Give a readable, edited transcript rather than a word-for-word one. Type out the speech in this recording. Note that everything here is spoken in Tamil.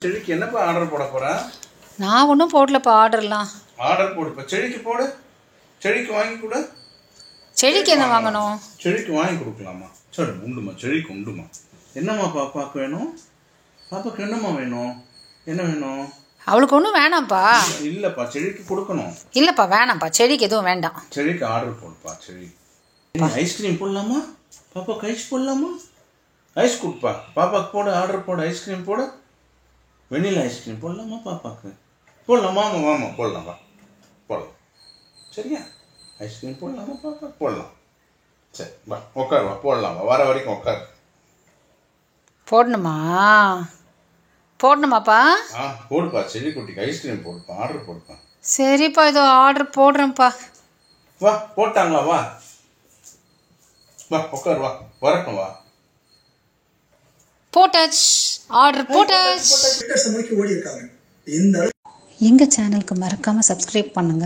செடிக்கு என்னப்பா ஆர்டர் போட போற? நான் ஒன்றும் போடலப்பா ஆர்டர்லாம். ஆர்டர் போடுப்பா. செடிக்கு போடு. செடிக்கு வாங்கி கொடு. செடிக்கு என்ன வாங்கணும்? செடிக்கு வாங்கி கொடுக்கலாமா? சரி உண்டுமா, செடிக்கு உண்டுமா. என்னம்மா பாப்பாக்கு வேணும்? பாப்பாக்கு என்னம்மா வேணும்? என்ன வேணும்? அவளுக்கு ஒன்றும் வேணாம்ப்பா. இல்லைப்பா, செடிக்கு கொடுக்கணும். இல்லைப்பா வேணாம்ப்பா, செடிக்கு எதுவும் வேண்டாம். செடிக்கு ஆர்டர் போடுப்பா. செடி ஐஸ்கிரீம் போடலாமா? பாப்பாக்கு ஐஸ் போடலாமா? ஐஸ் கொடுப்பா. பாப்பாக்கு போடு, ஆர்டர் போடு. ஐஸ்கிரீம் போடு. வெண்ணிலா ஐஸ்கிரீம் போடலாமா பாப்பாக்கு? போடலாமா? வாமா போடலாம், வா போடலாம். சரியா? ஐஸ்கிரீம் போடலாமா பாப்பா? போடலாம். சரி வா, உட்கார், வா போடலாம். வா, வர வரைக்கும் உட்கார். போடணுமா? போடணுமாப்பா? போடுப்பா. செடி குட்டிக்கு ஐஸ்கிரீம் போடுப்பா. ஆர்டர் போடுப்பா. சரிப்பா, இதோ ஆர்டர் போடுறேன்ப்பா. வா, போட்டாங்களா? வா வா, உட்கார், வா வரட்டும், வா. போட்டாச்சு, ஆர்டர் போட்டாச்சு. எங்க சேனலுக்கு மறக்காம சப்ஸ்கிரைப் பண்ணுங்க.